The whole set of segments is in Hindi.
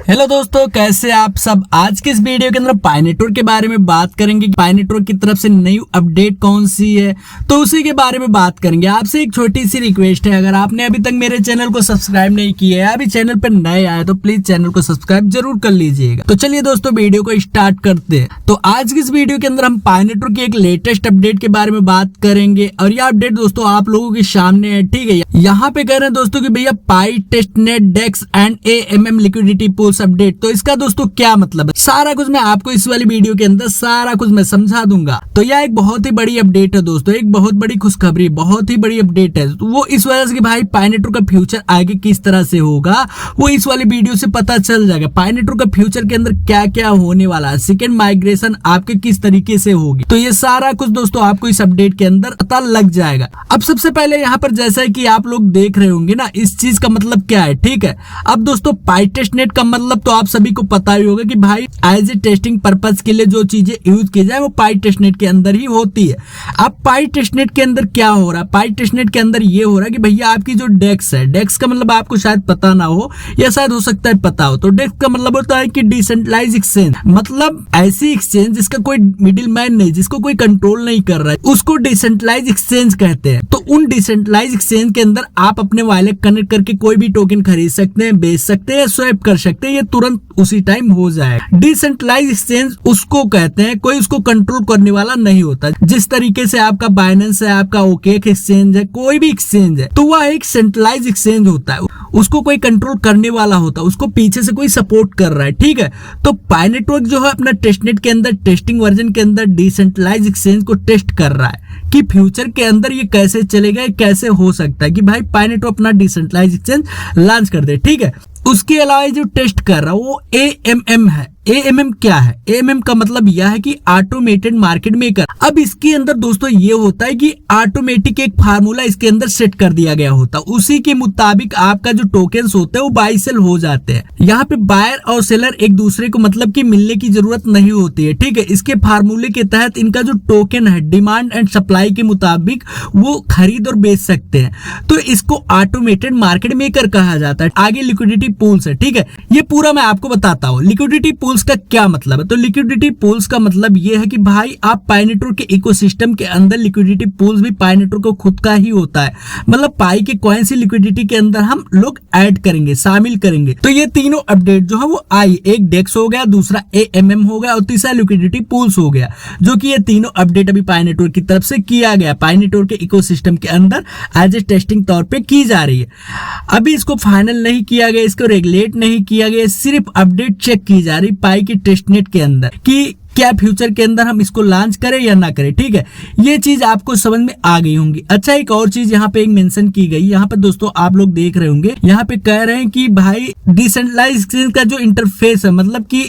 हेलो दोस्तों, कैसे आप सब। आज के इस वीडियो के अंदर पाई नेटवर्क के बारे में बात करेंगे। पाई नेटवर्क की तरफ से नई अपडेट कौन सी है तो उसी के बारे में बात करेंगे। आपसे एक छोटी सी रिक्वेस्ट है, अगर आपने अभी तक मेरे चैनल को सब्सक्राइब नहीं किया है, अभी चैनल पर नए आए तो प्लीज चैनल को सब्सक्राइब जरूर कर लीजिएगा। तो चलिए दोस्तों, वीडियो को स्टार्ट करते हैं। तो आज की इस वीडियो के अंदर हम पाई नेटवर्क की एक लेटेस्ट अपडेट के बारे में बात करेंगे और यह अपडेट दोस्तों आप लोगों के सामने है। ठीक है, यहाँ पे कह रहे हैं दोस्तों कि भैया Pi testnet DEX and AMM liquidity pools update. तो इसका दोस्तों क्या मतलब है, सारा कुछ मैं आपको इस वाली वीडियो के अंदर सारा कुछ मैं समझा दूंगा। तो यह एक बहुत ही बड़ी अपडेट है दोस्तों, एक बहुत बड़ी खुशखबरी, बहुत ही बड़ी अपडेट है। तो वो इस वजह से कि भाई पाई नेटवर्क का फ्यूचर आगे किस तरह से होगा वो इस वाली वीडियो से पता चल जाएगा। पाई नेटवर्क का फ्यूचर के अंदर क्या क्या होने वाला है, सेकेंड माइग्रेशन आपके किस तरीके से होगी, तो ये सारा कुछ दोस्तों आपको इस अपडेट के अंदर पता लग जाएगा। अब सबसे पहले यहाँ पर जैसा कि आप लोग देख रहे होंगे ना, इस चीज का मतलब क्या है। ठीक है, अब दोस्तों पाई टेस्टनेट का मतलब तो आप सभी को पता ही होगा कि भाई एज ए टेस्टिंग पर्पस के लिए जो चीजें यूज की जाए वो पाई टेस्टनेट के अंदर ही होती है। अब पाई टेस्टनेट के अंदर क्या हो रहा है, पाई टेस्टनेट के अंदर ये हो रहा है कि भैया आपकी जो डेक्स है, डेक्स का मतलब आपको शायद पता ना हो या शायद हो सकता है पता हो। तो डेक्स का मतलब होता है कि डिसेंट्रलाइज एक्सचेंज, मतलब ऐसी एक्सचेंज जिसका कोई मिडिल मैन नहीं, जिसको कोई कंट्रोल नहीं कर रहा है, उसको डिसेंट्रलाइज एक्सचेंज कहते हैं। तो उन डिसेंट्रलाइज एक्सचेंज के अंदर आप अपने वॉलेट कनेक्ट करके कोई भी टोकन खरीद सकते हैं, बेच सकते हैं, स्वैप कर सकते हैं, ये तुरंत उसी टाइम हो जाएगा। डिसेंट्रलाइज एक्सचेंज उसको कहते हैं, कोई उसको कंट्रोल करने वाला नहीं होता। जिस तरीके से आपका बाइनेंस है, आपका ओकेक एक्सचेंज है, कोई भी एक्सचेंज है, तो वह एक सेंट्रलाइज एक्सचेंज होता है, उसको कोई कंट्रोल करने वाला होता है, उसको पीछे से कोई सपोर्ट कर रहा है। ठीक है, तो पाई नेटवर्क जो है अपना टेस्टनेट के अंदर टेस्टिंग वर्जन के अंदर डिसेंट्रलाइज एक्सचेंज को टेस्ट कर रहा है कि फ्यूचर के अंदर ये कैसे चलेगा, कैसे हो सकता है कि भाई पाई नेटवर्क अपना डिसेंट्रलाइज एक्सचेंज लॉन्च कर दे। ठीक है, उसके अलावा जो टेस्ट कर रहा है वो AMM है। AMM क्या है? AMM का मतलब यह है कि ऑटोमेटेड मार्केट मेकर। अब इसके अंदर दोस्तों ये होता है कि ऑटोमेटिक एक फार्मूला इसके अंदर सेट कर दिया गया होता है, उसी के मुताबिक आपका जो टोकन्स होते हैं वो बाई सेल हो जाते हैं। यहाँ पे बायर और सेलर एक दूसरे को मतलब कि मिलने की जरूरत नहीं होती है। ठीक है, इसके फार्मूले के तहत इनका जो टोकन है डिमांड एंड सप्लाई के मुताबिक वो खरीद और बेच सकते हैं। तो इसको ऑटोमेटेड मार्केट मेकर कहा जाता है। आगे लिक्विडिटी पूल्स है। ठीक है, ये पूरा मैं आपको बताता हूँ लिक्विडिटी पूल्स का क्या मतलब है। तो लिक्विडिटी पूल्स का मतलब ये है कि भाई आप पाई नेटवर्क के इकोसिस्टम के अंदर लिक्विडिटी पूल्स भी पाई नेटवर्क को खुद का ही होता है, मतलब पाई के कॉइन सी लिक्विडिटी के अंदर हम लोग ऐड करेंगे, शामिल करेंगे। तो ये तीनों अपडेट जो है वो आई, एक डेक्स हो गया, दूसरा AMM हो गया और तीसरा लिक्विडिटी पूल्स हो गया, जो कि ये तीनों अपडेट अभी पाई नेटवर्क की तरफ से किया गया, पाई नेटवर्क के इकोसिस्टम के अंदर एज ए टेस्टिंग तौर पे की जा रही है। अभी इसको फाइनल नहीं किया गया, इसको रेगुलेट नहीं किया गया, सिर्फ अपडेट चेक की जा रही पाई की टेस्टनेट के अंदर कि क्या फ्यूचर के अंदर हम इसको लॉन्च करें या ना करें। ठीक है, ये चीज आपको समझ में आ गई होंगी। अच्छा, एक और चीज यहाँ पे एक मेंशन की गई, यहाँ पे दोस्तों आप लोग देख रहे होंगे, यहाँ पे कह रहे हैं कि भाई डिसेंट्रलाइज एक्सचेंज का जो इंटरफेस है, मतलब कि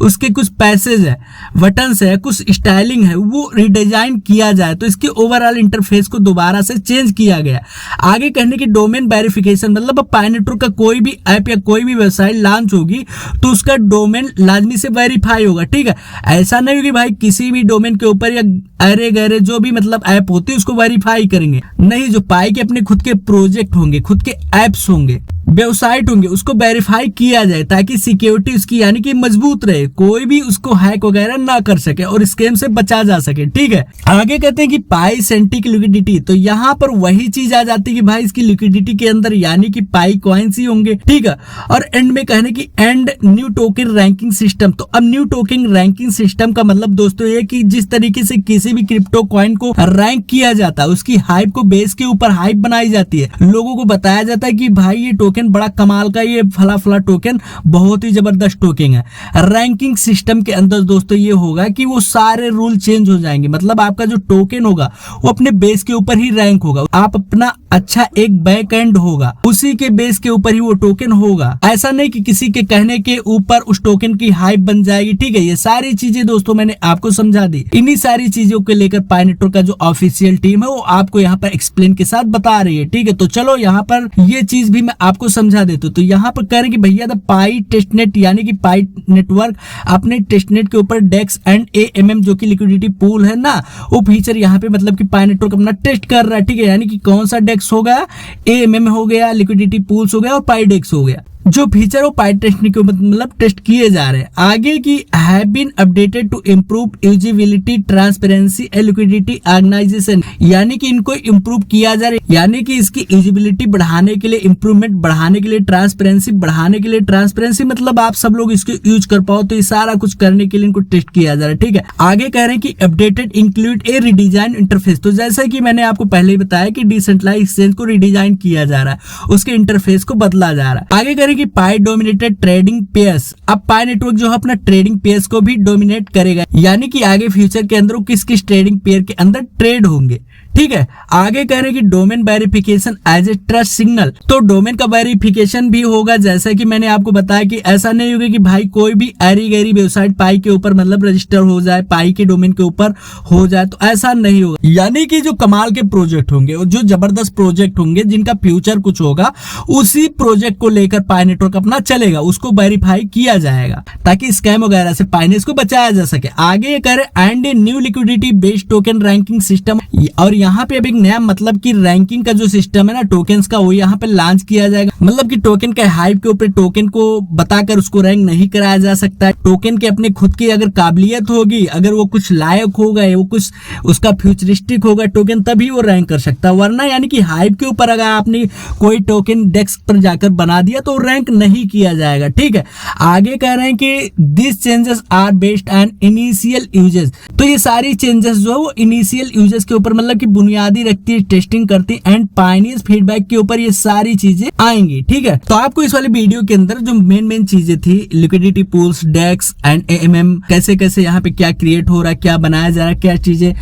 उसके कुछ पैसेज है, बटन्स है, कुछ स्टाइलिंग है, वो रिडिजाइन किया जाए। तो इसके ओवरऑल इंटरफेस को दोबारा से चेंज किया गया। आगे कहने की डोमेन वेरिफिकेशन, मतलब पाई नेटवर्क का कोई भी ऐप या कोई भी वेबसाइट लॉन्च होगी तो उसका डोमेन लाजमी से वेरीफाई होगा। ठीक है, ऐसा नहीं होगी भाई किसी भी डोमेन के ऊपर या अरे गहरे जो भी मतलब ऐप होती है उसको वेरीफाई करेंगे, नहीं, जो पाई के अपने खुद के प्रोजेक्ट होंगे, खुद के एप्स होंगे, वेबसाइट होंगे, उसको वेरीफाई किया जाए ताकि सिक्योरिटी उसकी यानी कि मजबूत रहे, कोई भी उसको हैक वगैरह ना कर सके और स्कैम से बचा जा सके। ठीक है, आगे कहते हैं कि पाई सेंटिक लिक्विडिटी, तो यहाँ पर वही चीज आ जाती है कि भाई इसकी लिक्विडिटी के अंदर यानी कि पाई कॉइन्स ही होंगे। ठीक है, और एंड में कहने की and new token ranking system. तो अब न्यू टोकन रैंकिंग सिस्टम का मतलब दोस्तों ये कि जिस तरीके से किसी भी क्रिप्टो कॉइन को रैंक किया जाता है, उसकी हाइप को बेस के ऊपर हाइप बनाई जाती है, लोगों को बताया जाता है कि भाई ये टोकन बड़ा कमाल का, ये फला फला टोकन बहुत ही जबरदस्त टोकन है। रैंकिंग सिस्टम के अंदर दोस्तों ये होगा कि वो सारे रूल चेंज हो जाएंगे, मतलब आपका जो टोकन होगा वो अपने बेस के ऊपर ही रैंक होगा। आप अपना अच्छा एक बैक एंड होगा, उसी के बेस के ऊपर ही वो टोकन होगा। ऐसा नहीं कि किसी के कहने के ऊपर उस टोकन की हाइप बन जाएगी। ठीक है, ये सारी चीजें दोस्तों मैंने आपको समझा दी। इन्हीं सारी चीजों को लेकर पाई नेटवर्क का जो ऑफिशियल टीम है वो आपको यहाँ पर एक्सप्लेन के साथ बता रही है। ठीक है, तो चलो यहाँ पर ये चीज भी मैं आपको समझा देता हूँ। तो यहाँ पर कह रहे हैं कि भैया द पाई टेस्टनेट यानी कि पाई नेटवर्क अपने टेस्टनेट के ऊपर डेक्स एंड AMM जो कि लिक्विडिटी पूल है ना, वो फीचर यहाँ पे मतलब कि पाई नेटवर्क अपना टेस्ट कर रहा है। ठीक है, यानी कि कौन सा डेक्स हो गया, AMM हो गया, लिक्विडिटी पूल्स हो गया और पाई डेक्स हो गया। जो फीचर वो पाई टेस्टिंग के मतलब टेस्ट किए जा रहे हैं। आगे की have been updated to improve usability, transparency and liquidity organisation, यानी कि इनको इम्प्रूव किया जा रहा है, यानी कि इसकी यूजिबिलिटी बढ़ाने के लिए, इंप्रूवमेंट बढ़ाने के लिए, ट्रांसपेरेंसी बढ़ाने के लिए, ट्रांसपेरेंसी मतलब आप सब लोग इसको यूज कर पाओ, तो ये सारा कुछ करने के लिए इनको टेस्ट किया जा रहा है। ठीक है, आगे कह रहे हैं कि अपडेटेड इंक्लूड ए रिडिजाइन इंटरफेस। तो जैसा कि मैंने आपको पहले ही बताया कि डिसेंट्रलाइज एक्सचेंज को रिडिजाइन किया जा रहा है, उसके इंटरफेस को बदला जा रहा है। आगे कह रहे हैं कि पाई डोमिनेटेड ट्रेडिंग पेयर्स, अब पाई नेटवर्क जो है अपना ट्रेडिंग पेयर्स को भी डोमिनेट करेगा, यानी कि आगे फ्यूचर के अंदर वो किस किस ट्रेडिंग पेयर के अंदर ट्रेड होंगे। ठीक है, आगे कह रहे हैं कि domain verification as a trust signal, तो डोमेन का वेरिफिकेशन भी होगा। जैसा कि मैंने आपको बताया कि ऐसा नहीं होगा कि भाई कोई भी ऐरी गैरी वेबसाइट पाई के ऊपर मतलब रजिस्टर हो जाए, पाई के डोमेन के ऊपर हो जाए, तो ऐसा नहीं होगा। यानी कि जो कमाल के प्रोजेक्ट होंगे, जो जबरदस्त प्रोजेक्ट होंगे, जिनका फ्यूचर कुछ होगा, उसी प्रोजेक्ट को लेकर पाई नेटवर्क अपना चलेगा, उसको वेरीफाई किया जाएगा ताकि स्कैम वगैरह से पाइनेस को बचाया जा सके। आगे कह रहे and a new liquidity based token ranking system, और यहाँ पे अब एक नया मतलब कि रैंकिंग का जो सिस्टम है ना टोकन्स का, वो यहाँ पे लॉन्च किया जाएगा। मतलब कि टोकन के हाइप के ऊपर टोकन को बताकर उसको रैंक नहीं कराया जा सकता है। टोकन के अपने खुद की अगर काबिलियत होगी, अगर वो कुछ लायक होगा, वो कुछ उसका फ्यूचरिस्टिक होगा टोकन, तभी वो रैंक कर सकता है। वरना यानी कि हाइप के ऊपर अगर आपने कोई टोकन डेस्क पर जाकर बना दिया तो रैंक नहीं किया जाएगा। ठीक है, आगे कह रहे हैं कि this changes are based on initial uses, तो ये सारी चेंजेस जो है वो इनिशियल यूजेस के ऊपर मतलब कि बुनियादी रखती है, टेस्टिंग करती है, एंड पायनियर्स फीडबैक के ऊपर ये सारी चीजें आएंगी। ठीक है, तो आपको इस वाले वीडियो के अंदर जो मेन चीजें थी, liquidity pools, DEX and AMM, कैसे कैसे यहाँ पे क्या क्रिएट हो रहा है, क्या बनाया जा रहा है, क्या चीजें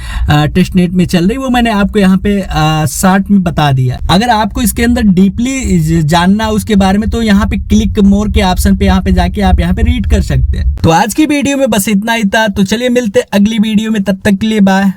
टेस्टनेट में चल रही, वो मैंने आपको यहाँ पे शॉर्ट में बता दिया। अगर आपको इसके अंदर डीपली जानना उसके बारे में, तो यहाँ पे क्लिक मोर के ऑप्शन पे यहाँ पे जाके आप यहाँ पे रीड कर सकते हैं। तो आज की वीडियो में बस इतना ही था, तो चलिए मिलते अगली वीडियो में, तब तक के लिए बाय।